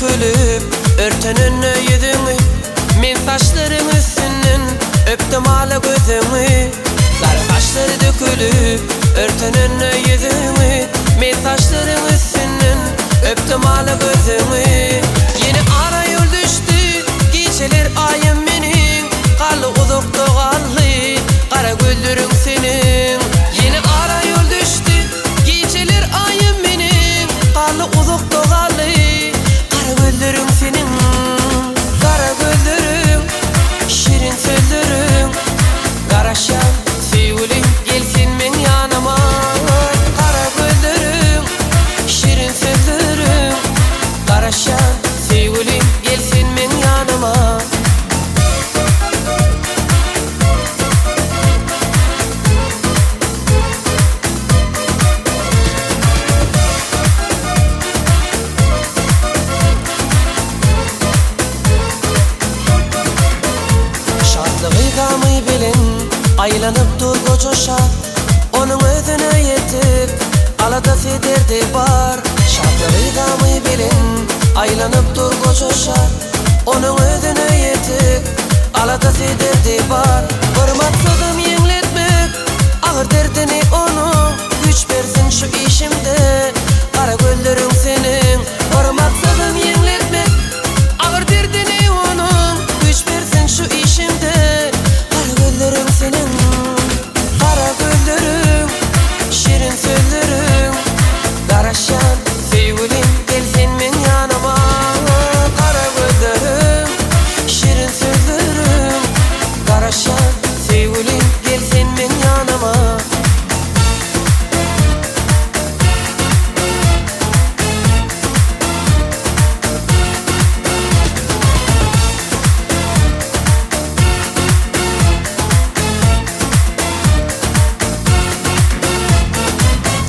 dökülüp örtünün yüzünü, men saçların üstünden öptüm hala gözünü. Kara kaşları dökülüp örtünün yüzünü, men saçların üstünden öptüm hala gözünü. Yeni ara yol düştü geceler ayım menin, kalı uzakta kaldı kara gözlerin senin. Yeni ara yol düştü geceler ayım menin, kalı uzakta kaldı kara gözlerin senin. Kara gözlerin, şirin sözlerin, karaşan sevgilim gelsin men yanıma. Kara gözlerin, şirin sözlerin, karaşan sevgilim gelsin men yanıma. Şadlığı bilin, aylanıp dur kocoşa, onun özüne yetip alada derdi var. Şadlığı bilin, aylanıp dur kocoşa, onun özüne yetip alada derdi var. Bir maksadım yeniletmek ağır derdini onun, güç versin şu işimde kara gözlerin senin. Bir maksadım yeniletmek ağır derdini onun, güç versin şu işimde kara gözlerin senin. Kara gözlerin, şirin sözlerin, karaşan sevgilim gelsin men yanıma. Kara gözlerin, şirin sözlerin, karaşan sevgilim gelsin men yanıma.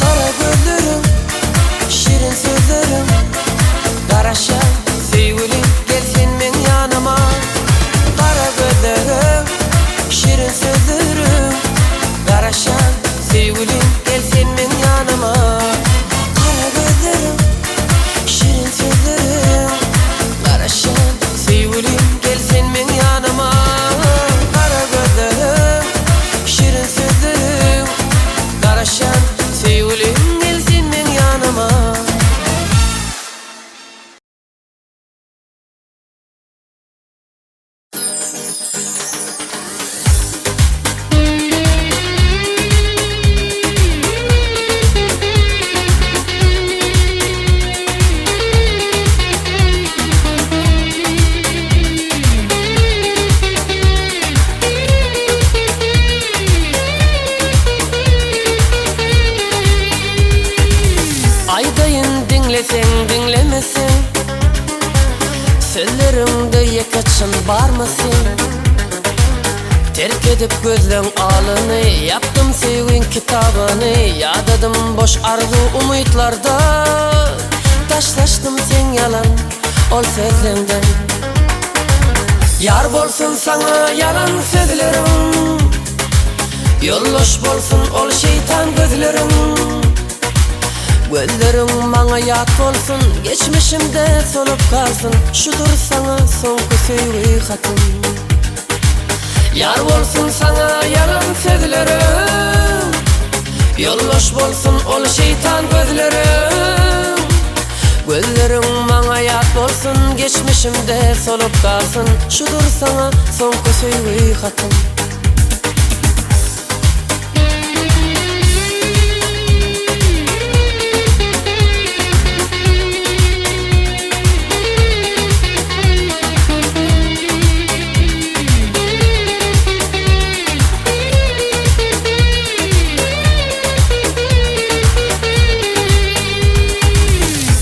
Kara gözlerim, şirin sözlerim, karaşan sevgilim gelsin men yanıma. Kara gözlerim, şirin sözlerim, karaşan sevgilim gelsin men yanıma. Kara gözlerim, şirin sözlerim, karaşan sevgilim gelsin men yanıma. Kara gözlerim, şirin sözlerim, karaşan sevgilim gelsin men yanıma. Aydayın dinlesen dinlemesin, sözlerimde yekaçın var mısın? Terk edip gözden alını, yaptım sevgin kitabını, yadadım boş arzu umutlarda. Taşlaştım sen yalan ol sözlerinden. Yar bolsun sana yalan sözlerim, yolloş bolsun ol şeytan gözlerim. Gözlerim bana yat olsun, geçmişimde solup kalsın, şudur sana sonku sevgi hatım. Yar olsun sana yalan sözlerim, yolloş bolsun ol şeytan gözlerim. Gözlerim bana yat olsun, geçmişimde solup kalsın, şudur sana sonku sevgi hatım.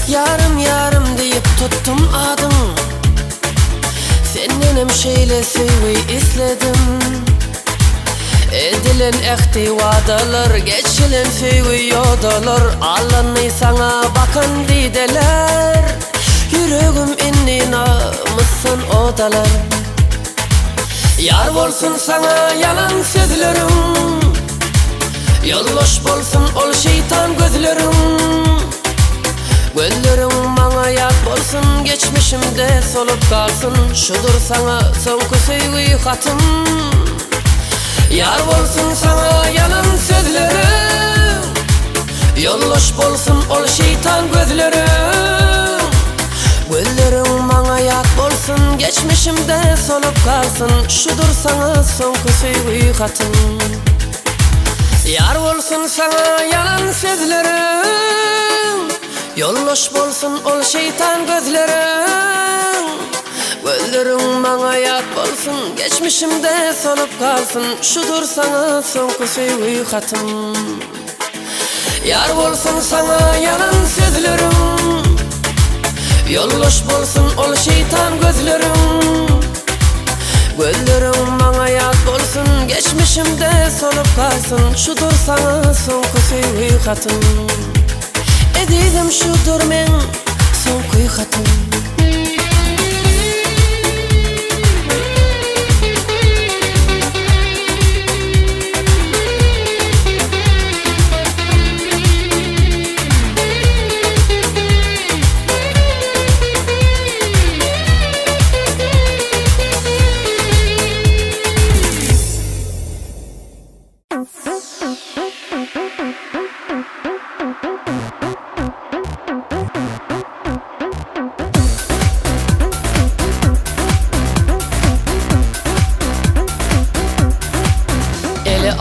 Yarım yarım deyip tuttum adım, senden şeyle sevmeyi istedim. Edilen ehdi vadalar, geçilen sevgi yodalar, Allah'ını sana bakan dideler. Yüreğim inni namusun odalar. Yar olsun sana yalan sözlerim, yolloş bolsun ol şeytan gözlerim. Gözlerim bana yat bolsun, geçmişimde solup kalsın. Şudur sana sonku sevgi hatım. Yar bolsun sana yalan sözlerim, yoldaş bolsun ol şeytan gözlerim. Gözlerim bana yat bolsun, geçmişimde solup kalsın. Şudur sana sonku sevgi hatım. Yar bolsun sana yalan sözlerim, yoldaş bolsun ol şeytan gözlerim. Gözlerim bana yat bolsun, geçmişimde solup kalsın. Şudur sana sonku sevgi hatım. Yar bolsun sana yalan sözlerim, yoldaş bolsun ol şeytan gözlerim. Gözlerim bana yat bolsun, geçmişimde solup kalsın. Şudur sana sonku sevgi hatım. Edidim şudur men sonku hatım.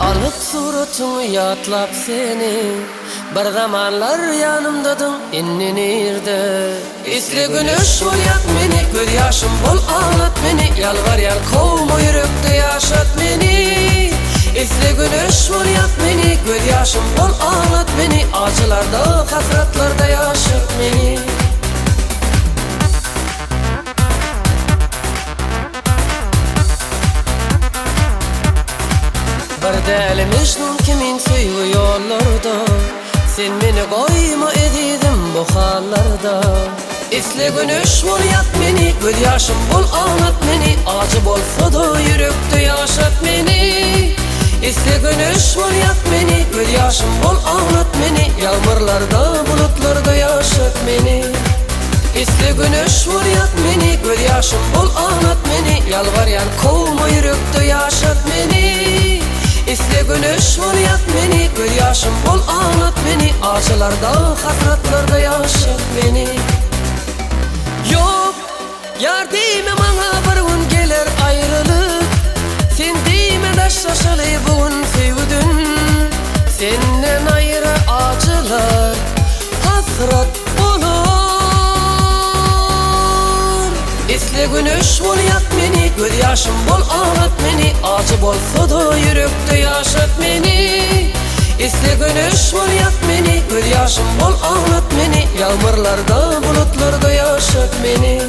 Alıp suratını yatlap seni, bir zamanlar yanımdadın inninirde. İsli güneş ol yak meni, göz yaşım bol ağlat meni. Yalvar yar kovma yürekte yaşat meni. İsli güneş ol yak meni, göz yaşım bol ağlat meni. Acılarda hasratlarda yaşat meni. Bir deli mecnun kimin sevgi yollarda, sen beni koyma edidim bu hallarda. İsli güneş bol yak meni, göz yaşım bol ağlat meni. Acı bolsa da yürekte yaşat meni. İsli güneş bol yak meni, göz yaşım bol ağlat meni. Yağmurlarda bulutlarda yaşat meni. İsli güneş bol yak meni, göz yaşım bol ağlat meni. Yalvar yan kovma yürekte yaşat meni. İsli güneş ol yak meni, göz yaşım bol ağlat meni. Acılarda hasratlarda yaşat beni. Yok yar deyme bana bir gün gelir ayrılık. Sen deyme daşlaşalı bugün sevdin. Senden ayrı acılar hasrat olur. İsli güneş ol yak meni, göz yaşım bol ağlat meni. Acı bolsa da yürekte yaşat meni. İsli güneş ol yak meni, göz yaşım bol ağlat meni. Yağmurlarda bulutlarda yaşat beni.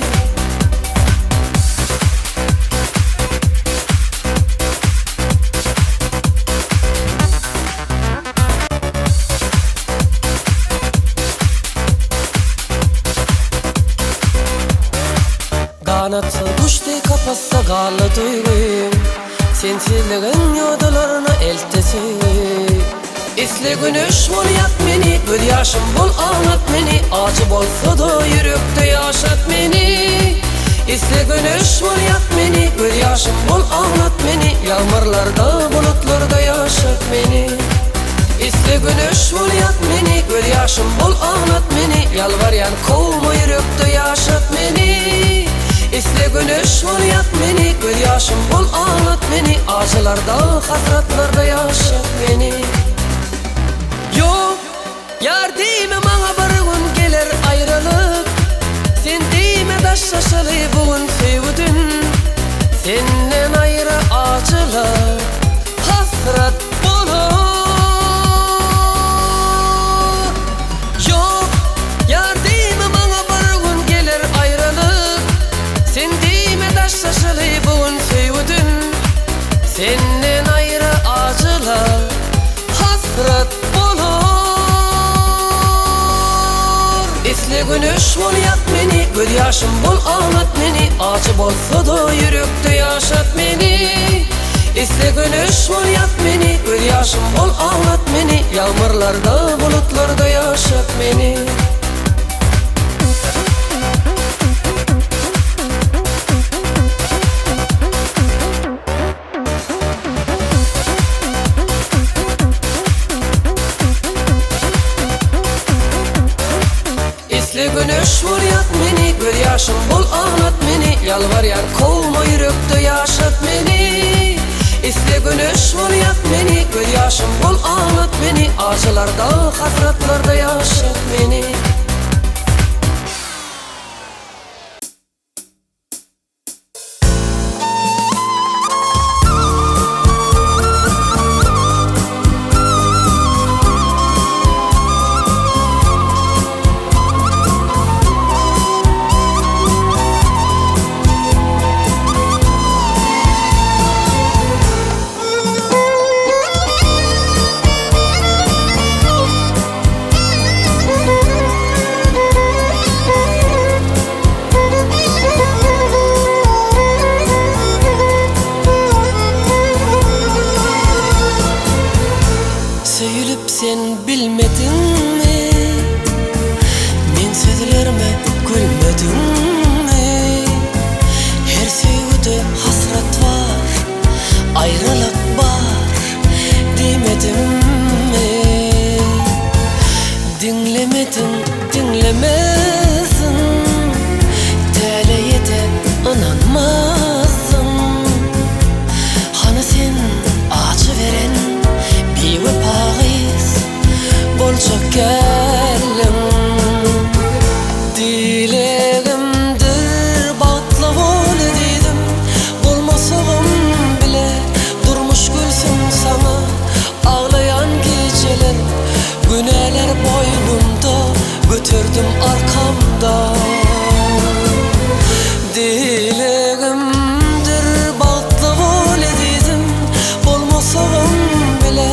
Kanatsa kuştay kapatsa galı duygum, sensizligin yodalarına eltesi. İsli güneş ol yak meni, göz yaşım bol ağlat meni. Acı bolsa da yürekte yaşat beni. İsli güneş ol yak meni, göz yaşım bol ağlat beni. Yağmurlarda bulutlarda yaşat beni. İsli güneş ol yak meni, göz yaşım bol ağlat beni. Yalvar yan kovma yürekte yaşat beni. İsli güneş ol yak meni, göz yaşım bol ağlat beni. Acılarda hasratlarda yaşat beni. Yok yar deyme bana bir gün gelir ayrılık. Sen deyme daşlaşalı bugün sevdin. Senden ayrı acılar hasrat olur. Yok yar deyme bana bir gün gelir ayrılık. Sen deyme daşlaşalı bugün sevdin. Senden ayrı acılar hasrat olur. İsli güneş ol yak meni, göz yaşım bol ağlat meni. Acı bolsa da yürekte yaşat beni. İsli güneş ol yak meni, göz yaşım bol ağlat meni. Yağmurlarda bulutlarda yaşat beni. Isli güneş vur yat meni, göz yaşım bul anlat meni. Yalvar yar kovma yürekte yaşat meni. Isli güneş vur yat meni, göz yaşım bul anlat meni. Acılarda, hasratlarda yaşat meni. Söylüp sen bilmedin mi? Men sözlerime gülmedin mi? Her sevgide hasret var, ayrılık var demedim mi? Dinlemedin, dinlemezsin. Teleye de inanmazsın. Hani sen acı veren bir vefayız bolcak gelin. Dileğimdir batla vol dedim. Bulmasağım bile durmuş gülsün sana. Ağlayan geceler, güneler boynumda, götürdüm arkamda. Dileğimdir batla vol dedim. Bulmasağım bile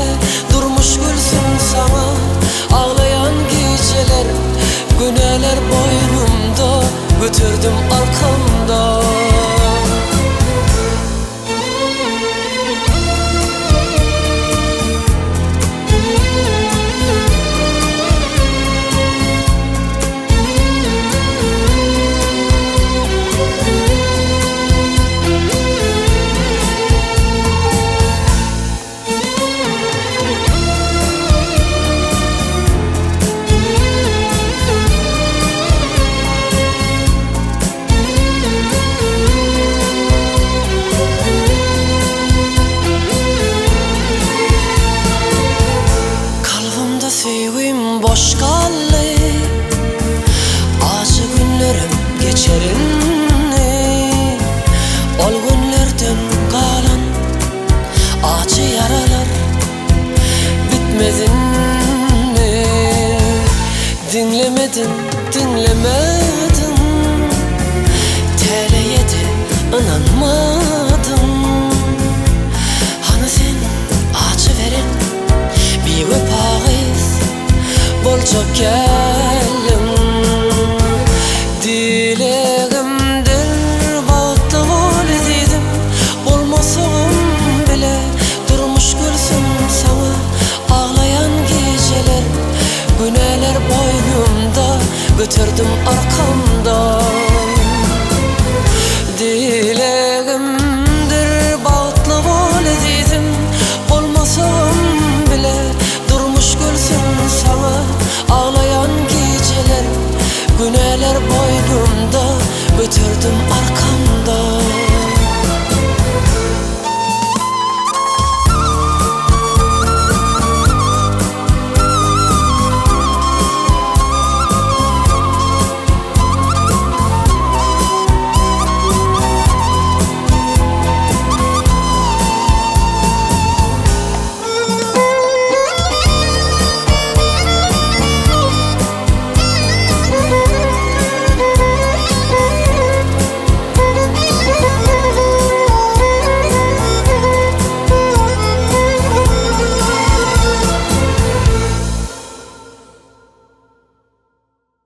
durmuş gülsün sana. Ağlayan geceler, güneler boynumda, götürdüm arkamda. Sevim boş kaldı, acı günlerim geçerini. Ol günlerden kalan acı yaralar bitmedin mi? Dinlemedin, dinlemedin. Teleye de inanmadın. Hani sen acı veren bir vefayız bolcak gelin. Dileğimdir batla vol dedim. Bulmasağım bile durmuş gülsün sana. Ağlayan geceler, güneler boynumda, götürdüm arkamda.